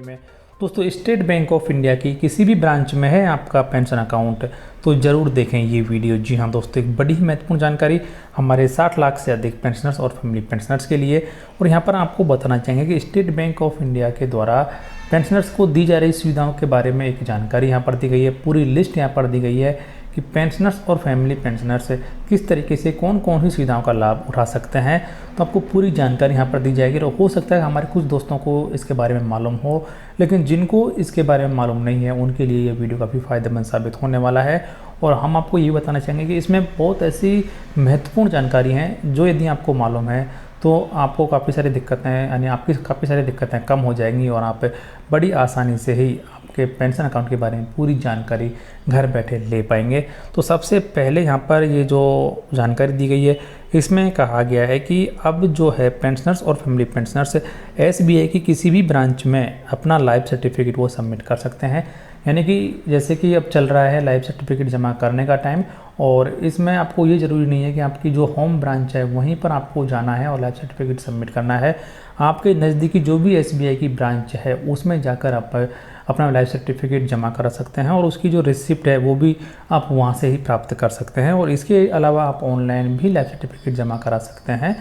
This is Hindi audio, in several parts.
में। दोस्तों, स्टेट बैंक ऑफ इंडिया की किसी भी ब्रांच में है आपका पेंशन अकाउंट तो ज़रूर देखें ये वीडियो। जी हाँ दोस्तों, एक बड़ी महत्वपूर्ण जानकारी हमारे 60 लाख से अधिक पेंशनर्स और फैमिली पेंशनर्स के लिए। और यहाँ पर आपको बताना चाहेंगे कि स्टेट बैंक ऑफ इंडिया के द्वारा पेंशनर्स को दी जा रही सुविधाओं के बारे में एक जानकारी यहाँ पर दी गई है। पूरी लिस्ट यहाँ पर दी गई है कि पेंशनर्स और फैमिली पेंशनर्स किस तरीके से कौन कौन सी सुविधाओं का लाभ उठा सकते हैं। तो आपको पूरी जानकारी यहाँ पर दी जाएगी। और हो सकता है हमारे कुछ दोस्तों को इसके बारे में मालूम हो, लेकिन जिनको इसके बारे में मालूम नहीं है उनके लिए ये वीडियो काफ़ी फ़ायदेमंद साबित होने वाला है। और हम आपको ये बताना चाहेंगे कि इसमें बहुत ऐसी महत्वपूर्ण जानकारी हैं जो यदि आपको मालूम है तो आपको काफ़ी सारी दिक्कतें यानी आपकी काफ़ी सारी दिक्कतें कम हो जाएंगी और आप बड़ी आसानी से ही आपके पेंशन अकाउंट के बारे में पूरी जानकारी घर बैठे ले पाएंगे। तो सबसे पहले यहाँ पर ये जो जानकारी दी गई है इसमें कहा गया है कि अब जो है पेंशनर्स और फैमिली पेंशनर्स एसबीआई की किसी भी ब्रांच में अपना लाइफ सर्टिफिकेट वो सबमिट कर सकते हैं। यानी कि जैसे कि अब चल रहा है लाइफ सर्टिफिकेट जमा करने का टाइम, और इसमें आपको ये ज़रूरी नहीं है कि आपकी जो होम ब्रांच है वहीं पर आपको जाना है और लाइफ सर्टिफिकेट सबमिट करना है। आपके नज़दीकी जो भी एसबीआई की ब्रांच है उसमें जाकर आप अपना लाइफ सर्टिफिकेट जमा करा सकते हैं और उसकी जो रिसिप्ट है वो भी आप वहाँ से ही प्राप्त कर सकते हैं। और इसके अलावा आप ऑनलाइन भी लाइफ सर्टिफिकेट जमा करा सकते हैं,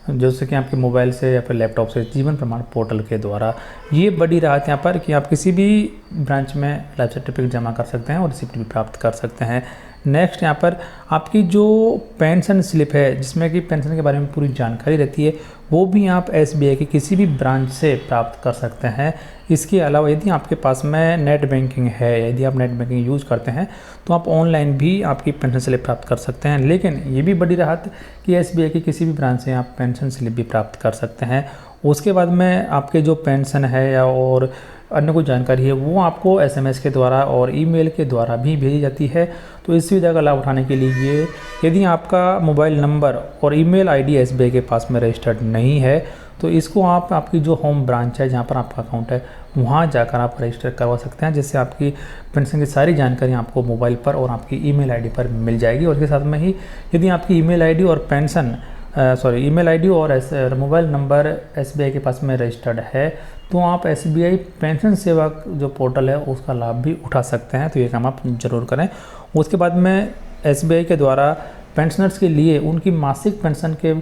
जैसे कि आपके मोबाइल से या फिर लैपटॉप से जीवन प्रमाण पोर्टल के द्वारा। ये बड़ी राहत यहाँ पर कि आप किसी भी ब्रांच में लाइफ सर्टिफिकेट जमा कर सकते हैं और रिसिप्ट भी प्राप्त कर सकते हैं। नेक्स्ट यहाँ पर आपकी जो पेंशन स्लिप है जिसमें कि पेंशन के बारे में पूरी जानकारी रहती है वो भी आप एसबीआई की किसी भी ब्रांच से प्राप्त कर सकते हैं। इसके अलावा यदि आपके पास में नेट बैंकिंग है, यदि आप नेट बैंकिंग यूज़ करते हैं तो आप ऑनलाइन भी आपकी पेंशन स्लिप प्राप्त कर सकते हैं। लेकिन ये भी बड़ी राहत कि एसबीआई की किसी भी ब्रांच से आप पेंशन स्लिप भी प्राप्त कर सकते हैं। उसके बाद में आपके जो पेंशन है या और अन्य कोई जानकारी है वो आपको एसएमएस के द्वारा और ईमेल के द्वारा भी भेजी जाती है। तो इस सुविधा का लाभ उठाने के लिए यदि आपका मोबाइल नंबर और ईमेल आईडी एसबीआई के पास में रजिस्टर्ड नहीं है तो इसको आप आपकी जो होम ब्रांच है जहाँ पर आपका अकाउंट है वहाँ जाकर आप रजिस्टर करवा सकते हैं, जिससे आपकी पेंशन की सारी जानकारी आपको मोबाइल पर और आपकी ईमेल आईडी पर मिल जाएगी। और इसके साथ में ही यदि आपकी ईमेल आईडी और ईमेल आईडी और मोबाइल नंबर एसबीआई के पास में रजिस्टर्ड है तो आप एसबीआई पेंशन सेवा जो पोर्टल है उसका लाभ भी उठा सकते हैं। तो ये काम आप जरूर करें। उसके बाद में एसबीआई के द्वारा पेंशनर्स के लिए उनकी मासिक पेंशन के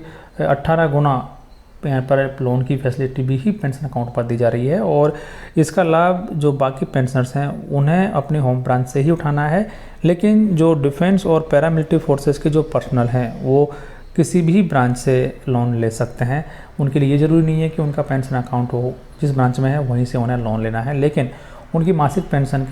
18 गुना यहाँ पर लोन की फैसिलिटी भी ही पेंशन अकाउंट पर दी जा रही है। और इसका लाभ जो बाकी पेंशनर्स हैं उन्हें अपने होम ब्रांच से ही उठाना है, लेकिन जो डिफेंस और पैरामिलिट्री फोर्सेस के जो पर्सनल हैं वो किसी भी ब्रांच से लोन ले सकते हैं। उनके लिए ये ज़रूरी नहीं है कि उनका पेंशन अकाउंट हो जिस ब्रांच में है वहीं से उन्हें लोन लेना है, लेकिन उनकी मासिक पेंशन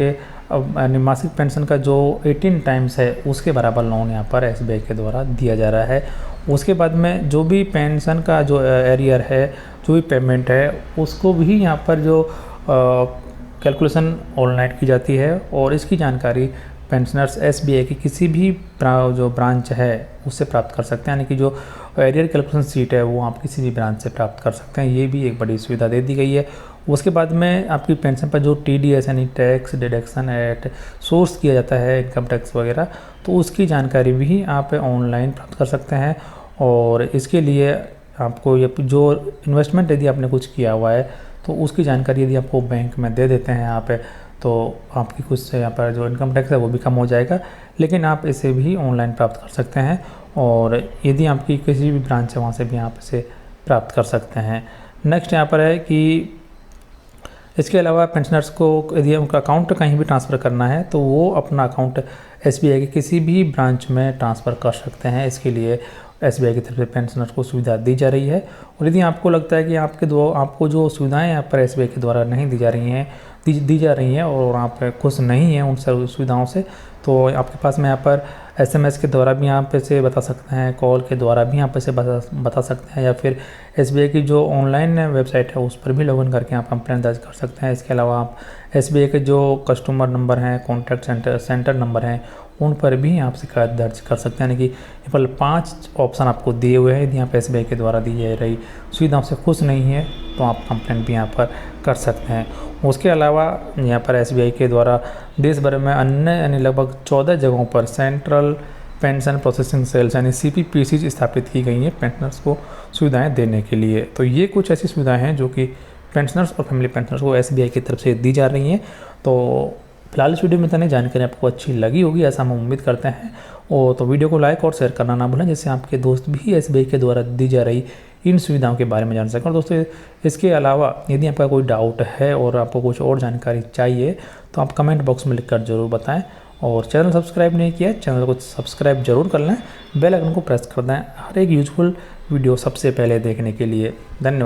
का जो 18 टाइम्स है उसके बराबर लोन यहाँ पर एसबीआई के द्वारा दिया जा रहा है। उसके बाद में जो भी पेंशन का जो एरियर है, जो भी पेमेंट है उसको भी यहाँ पर जो कैलकुलेशन ऑनलाइन की जाती है और इसकी जानकारी पेंशनर्स एसबीआई की किसी भी जो ब्रांच है उससे प्राप्त कर सकते हैं। यानी कि जो एरियर कैलकुलेशन सीट है वो आप किसी भी ब्रांच से प्राप्त कर सकते हैं। ये भी एक बड़ी सुविधा दे दी गई है। उसके बाद में आपकी पेंशन पर जो टीडीएस यानी टैक्स डिडक्शन एट सोर्स किया जाता है, इनकम टैक्स वगैरह, तो उसकी जानकारी भी आप ऑनलाइन प्राप्त कर सकते हैं। और इसके लिए आपको ये जो इन्वेस्टमेंट यदि आपने कुछ किया हुआ है तो उसकी जानकारी यदि आपको बैंक में दे देते हैं यहाँ पे तो आपकी कुछ यहाँ पर जो इनकम टैक्स है वो भी कम हो जाएगा, लेकिन आप इसे भी ऑनलाइन प्राप्त कर सकते हैं। और यदि आपकी किसी भी ब्रांच है वहाँ से भी आप इसे प्राप्त कर सकते हैं। नेक्स्ट यहाँ पर है कि इसके अलावा पेंशनर्स को यदि उनका अकाउंट कहीं भी ट्रांसफ़र करना है तो वो अपना अकाउंट एसबीआई के किसी भी ब्रांच में ट्रांसफ़र कर सकते हैं। इसके लिए एसबीआई की तरफ से पेंशनर्स को सुविधा दी जा रही है। और यदि आपको लगता है कि आपको जो सुविधाएं यहाँ पर एसबीआई के द्वारा नहीं दी जा रही हैं और आप खुश नहीं हैं उन सुविधाओं से, तो आपके पास में यहाँ पर एसएमएस के द्वारा भी आप इसे बता सकते हैं, कॉल के द्वारा भी आप इसे बता सकते हैं, या फिर एसबीआई की जो ऑनलाइन वेबसाइट है उस पर भी लॉगिन करके आप कंप्लेंट दर्ज कर सकते हैं। इसके अलावा आप एसबीआई के जो कस्टमर नंबर हैं, कॉन्टैक्ट सेंटर नंबर हैं, उन पर भी आप शिकायत दर्ज कर सकते हैं। यानी कि केवल 5 ऑप्शन आपको दिए हुए हैं। यदि आप एसबीआई के द्वारा दी जा रही सुविधाओं से खुश नहीं है तो आप कंप्लेंट भी यहाँ पर कर सकते हैं। उसके अलावा यहाँ पर एसबीआई के द्वारा देश भर में अन्य यानी लगभग 14 जगहों पर सेंट्रल पेंशन प्रोसेसिंग सेल्स यानी सीपीपीसी स्थापित की गई हैं पेंशनर्स को सुविधाएं देने के लिए। तो ये कुछ ऐसी सुविधाएं हैं जो कि पेंशनर्स और फैमिली पेंशनर्स को SBI की तरफ से दी जा रही हैं। तो फिलहाल इस वीडियो में इतनी जानकारी आपको अच्छी लगी होगी, ऐसा हम उम्मीद करते हैं। और तो वीडियो को लाइक और शेयर करना ना भूलें, जिससे आपके दोस्त भी SBI के द्वारा दी जा रही इन सुविधाओं के बारे में जान सकें। और दोस्तों इसके अलावा यदि आपका कोई डाउट है और आपको कुछ और जानकारी चाहिए तो आप कमेंट बॉक्स में लिखकर ज़रूर बताएं। और चैनल सब्सक्राइब नहीं किया, चैनल को सब्सक्राइब जरूर कर लें, बेल आइकन को प्रेस कर दें हर एक यूजफुल वीडियो सबसे पहले देखने के लिए। धन्यवाद।